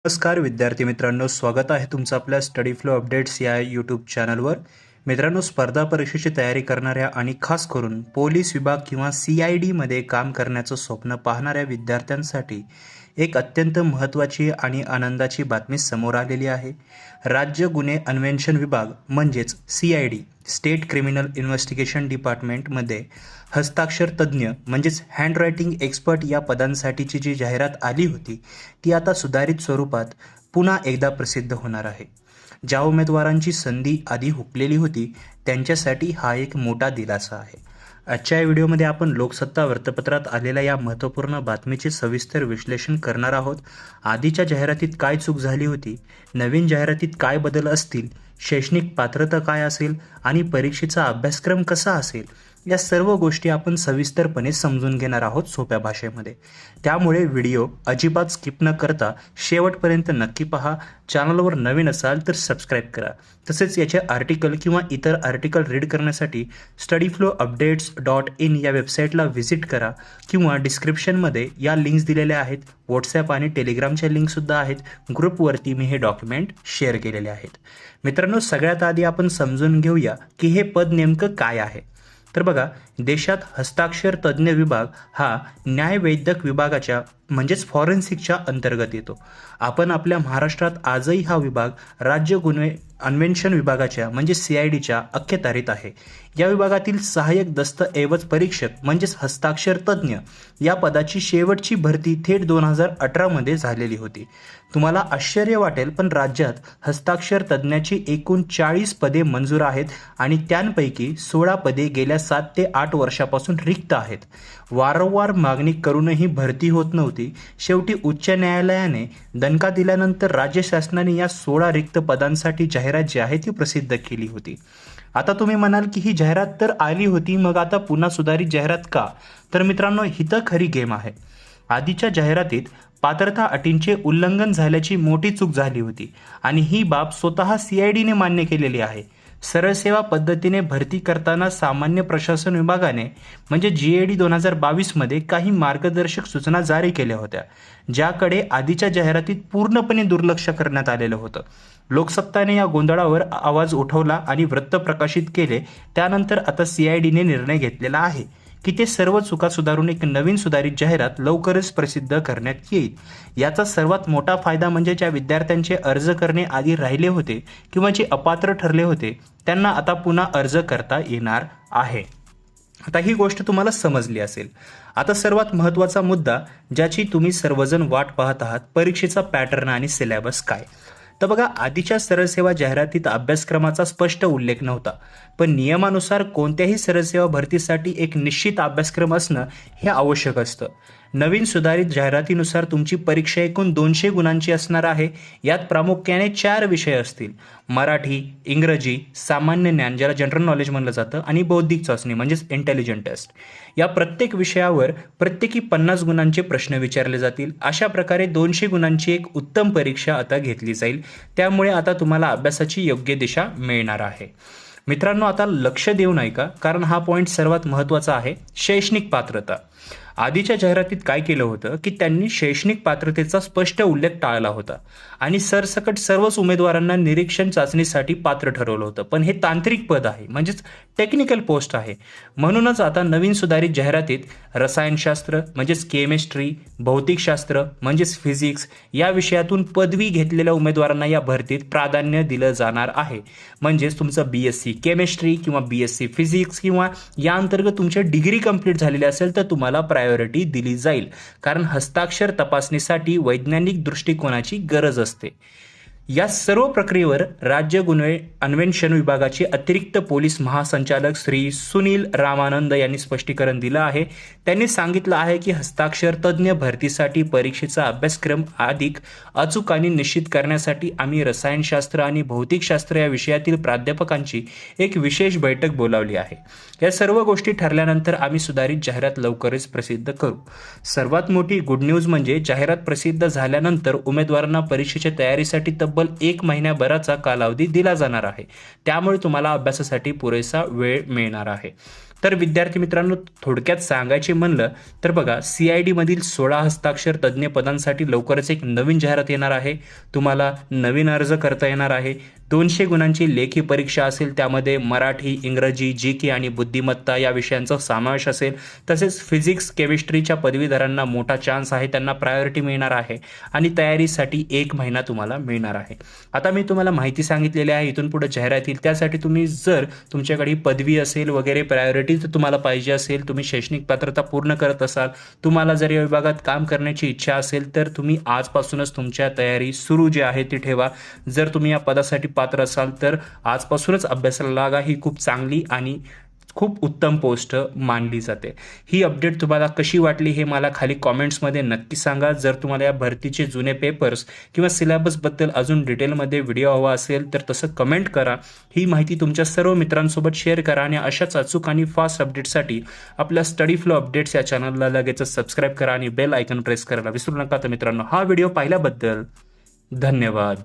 नमस्कार विद्यार्थी मित्रांनो, स्वागत आहे तुमचं आपल्या स्टडी फ्लो अपडेट्स या यूट्यूब चॅनलवर. मित्रांनो, स्पर्धा परीक्षेची तयारी करणाऱ्या आणि खास करून पोलीस विभाग किंवा CID मध्ये काम करण्याचं स्वप्न पाहणाऱ्या विद्यार्थ्यांसाठी एक अत्यंत महत्त्वाची आणि आनंदाची बातमी समोर आलेली आहे. राज्य गुन्हे अन्वेषण विभाग म्हणजेच CID स्टेट क्रिमिनल इन्व्हेस्टिगेशन डिपार्टमेंटमध्ये हस्ताक्षर तज्ज्ञ म्हणजेच हँडरायटिंग एक्सपर्ट या पदांसाठीची जी जाहिरात आली होती ती आता सुधारित स्वरूपात पुन्हा एकदा प्रसिद्ध होणार आहे. ज्या उमेदवारांची संधी आधी हुकलेली होती त्यांच्यासाठी हा एक मोठा दिलासा आहे. आजच्या या व्हिडिओमध्ये आपण लोकसत्ता वृत्तपत्रात आलेल्या या महत्त्वपूर्ण बातमीचे सविस्तर विश्लेषण करणार आहोत. आधीच्या जाहिरातीत काय चूक झाली होती, नवीन जाहिरातीत काय बदल असतील, शैक्षणिक पात्रता काय असेल आणि परीक्षेचा अभ्यासक्रम कसा असेल, या सर्व गोष्टी आपण सविस्तरपणे समजून घेणार आहोत सोप्या भाषेमध्ये. त्यामुळे व्हिडिओ अजिबात स्किप न करता शेवटपर्यंत नक्की पहा. चॅनलवर नवीन असाल तर सबस्क्राईब करा. तसेच याचे आर्टिकल किंवा इतर आर्टिकल रीड करण्यासाठी studyflowupdates.in या वेबसाईटला व्हिजिट करा किंवा डिस्क्रिप्शनमध्ये या लिंक्स दिलेल्या आहेत. व्हॉट्सॲप आणि टेलिग्रामच्या लिंकसुद्धा आहेत. ग्रुपवरती मी हे डॉक्युमेंट शेअर केलेले आहेत. मित्रांनो, सगळ्यात आधी आपण समजून घेऊया की हे पद नेमकं काय आहे. तर बघा, देशात हस्ताक्षर तज्ज्ञ विभाग हा न्यायवैद्यक विभागाच्या म्हणजेच फॉरेन्सिकच्या अंतर्गत येतो. आपण आपल्या महाराष्ट्रात आजही हा विभाग राज्य गुन्हे अन्वेषण विभागाच्या म्हणजे CIDच्या अखत्यारीत आहे. या विभागातील सहाय्यक दस्तऐवज परीक्षक म्हणजेच हस्ताक्षर तज्ज्ञ या पदाची शेवटची भरती थेट 2018मध्ये झालेली होती. तुम्हाला आश्चर्य वाटेल, पण राज्यात हस्ताक्षर तज्ज्ञाची एकूण 40 पदे मंजूर आहेत आणि त्यांपैकी 16 पदे गेल्या 7 ते 8 वर्षापासून रिक्त आहेत. वारंवार मागणी करूनही भरती होत नव्हती. शेवटी उच्च न्यायालयाने दणका दिल्यानंतर राज्य शासनाने या 16 रिक्त पदांसाठी जाहिरात जी आहे ती प्रसिद्ध केली होती. आता तुम्ही म्हणाल की ही जाहिरात तर आली होती, मग आता पुन्हा सुधारित जाहिरात का? तर मित्रांनो, ही तर खरी गेम आहे. आधीच्या जाहिरातीत पात्रता अटींचे उल्लंघन झाल्याची मोठी चूक झाली होती आणि ही बाब स्वतः CIDने मान्य केलेली आहे. सरळ सेवा पद्धतीने भरती करताना सामान्य प्रशासन विभागाने म्हणजे GAD 2022मध्ये काही मार्गदर्शक सूचना जारी केल्या होत्या, ज्याकडे आधीच्या जाहिरातीत पूर्णपणे दुर्लक्ष करण्यात आलेलं होतं. लोकसत्ताने या गोंधळावर आवाज उठवला आणि वृत्त प्रकाशित केले. त्यानंतर आता CIDने निर्णय घेतलेला आहे की ते सर्व चुका सुधारून एक नवीन सुधारित जाहिरात लवकरच प्रसिद्ध करण्यात येईल. याचा सर्वात मोठा फायदा म्हणजे ज्या विद्यार्थ्यांचे अर्ज करणे आधी राहिले होते किंवा जे अपात्र ठरले होते त्यांना आता पुन्हा अर्ज करता येणार आहे. आता ही गोष्ट तुम्हाला समजली असेल. आता सर्वात महत्त्वाचा मुद्दा ज्याची तुम्ही सर्वजण वाट पाहत आहात, परीक्षेचा पॅटर्न आणि सिलेबस काय. तर बघा, आधीच्या सरळ सेवा जाहिरातीत अभ्यासक्रमाचा स्पष्ट उल्लेख नव्हता, पण नियमानुसार कोणत्याही सरळ सेवा भरतीसाठी एक निश्चित अभ्यासक्रम असणं हे आवश्यक असतं. नवीन सुधारित जाहिरातीनुसार तुमची परीक्षा एकूण 200 गुणांची असणार आहे. यात प्रामुख्याने 4 विषय असतील: मराठी, इंग्रजी, सामान्य ज्ञान ज्याला जनरल नॉलेज म्हणलं जातं आणि बौद्धिक चाचणी म्हणजेच इंटेलिजंट टेस्ट. या प्रत्येक विषयावर प्रत्येकी 50 गुणांचे प्रश्न विचारले जातील. अशा प्रकारे 200 गुणांची एक उत्तम परीक्षा आता घेतली जाईल. त्यामुळे आता तुम्हाला अभ्यासाची योग्य दिशा मिळणार आहे. मित्रांनो, आता लक्ष देऊ नये का, कारण हा पॉईंट सर्वात महत्त्वाचा आहे. शैक्षणिक पात्रता. आधीच्या जाहिरातीत काय केलं होतं की त्यांनी शैक्षणिक पात्रतेचा स्पष्ट उल्लेख टाळला होता आणि सरसकट सर्वच उमेदवारांना निरीक्षण चाचणीसाठी पात्र ठरवलं होतं. पण हे तांत्रिक पद आहे म्हणजेच टेक्निकल पोस्ट आहे. म्हणूनच आता नवीन सुधारित जाहिरातीत रसायनशास्त्र म्हणजेच केमिस्ट्री, भौतिकशास्त्र म्हणजेच फिजिक्स या विषयातून पदवी घेतलेल्या उमेदवारांना या भरतीत प्राधान्य दिलं जाणार आहे. म्हणजेच तुमचं BSc केमिस्ट्री किंवा BSc फिजिक्स किंवा या अंतर्गत तुमची डिग्री कंप्लीट झालेली असेल तर तुम्हाला प्रायोरिटी दिली जाईल, कारण हस्ताक्षर तपासणीसाठी वैज्ञानिक दृष्टिकोनाची गरज असते. या सर्व प्रक्रियेवर राज्य गुन्हे अन्वेषण विभागाचे अतिरिक्त पोलीस महासंचालक श्री सुनील रामानंद यांनी स्पष्टीकरण दिलं आहे. त्यांनी सांगितलं आहे की हस्ताक्षर तज्ज्ञ भरतीसाठी परीक्षेचा अभ्यासक्रम अधिक अचूक आणि निश्चित करण्यासाठी आम्ही रसायनशास्त्र आणि भौतिकशास्त्र या विषयातील प्राध्यापकांची एक विशेष बैठक बोलावली आहे. या सर्व गोष्टी ठरल्यानंतर आम्ही सुधारित जाहिरात लवकरच प्रसिद्ध करू. सर्वात मोठी गुड न्यूज म्हणजे जाहिरात प्रसिद्ध झाल्यानंतर उमेदवारांना परीक्षेच्या तयारीसाठी तब्बल 1 महिन्याभराचा कालावधी दिला जाणार आहे. त्यामुळे तुम्हाला अभ्यासासाठी पुरेसा वेळ मिळणार आहे. तर विद्यार्थी मित्रांनो, थोडक्यात सांगायचे म्हणलं तर बघा, CID मधील 16 हस्ताक्षर तज्ज्ञ पदांसाठी लवकरच एक नवीन जाहिरात येणार आहे. तुम्हाला नवीन अर्ज करता येणार आहे. 200 गुणांची लेखी परीक्षा असेल, त्यामध्ये मराठी, इंग्रजी, GK आणि बुद्धिमत्ता या विषयांचा समावेश असेल. तसेच फिजिक्स, केमिस्ट्रीच्या पदवीधरांना मोठा चान्स आहे, त्यांना प्रायोरिटी मिळणार आहे आणि तयारीसाठी 1 महिना तुम्हाला मिळणार आहे. आता मी तुम्हाला माहिती सांगितलेली आहे, इथून पुढे जाहिरात येईल. त्यासाठी तुम्ही जर तुमच्याकडे पदवी असेल वगैरे, प्रायोरिटी जर तुम्हाला पाहिजे असेल, तुम्ही शैक्षणिक पात्रता पूर्ण करत असाल, तुम्हाला जर या विभागात काम करण्याची इच्छा असेल, तर तुम्ही आजपासूनच तुमच्या तयारी सुरू जी आहे ती ठेवा. जर तुम्ही या पदासाठी पात्र असाल तर आजपासूनच अभ्यासाला लागा. ही खूप चांगली आणि खूप उत्तम पोस्ट मानली जाते. ही अपडेट तुम्हाला कशी वाटली हे मला खाली कॉमेंट्समध्ये नक्की सांगा. जर तुम्हाला या भरतीचे जुने पेपर्स किंवा सिलेबसबद्दल अजून डिटेलमध्ये व्हिडिओ हवा असेल तर तसं कमेंट करा. ही माहिती तुमच्या सर्व मित्रांसोबत शेअर करा आणि अशाच अचूक आणि फास्ट अपडेटसाठी आपल्या स्टडी फ्लो अपडेट्स या चॅनलला लगेचच सबस्क्राईब करा आणि बेल आयकॉन प्रेस करायला विसरू नका. तर मित्रांनो, हा व्हिडिओ पाहिल्याबद्दल धन्यवाद.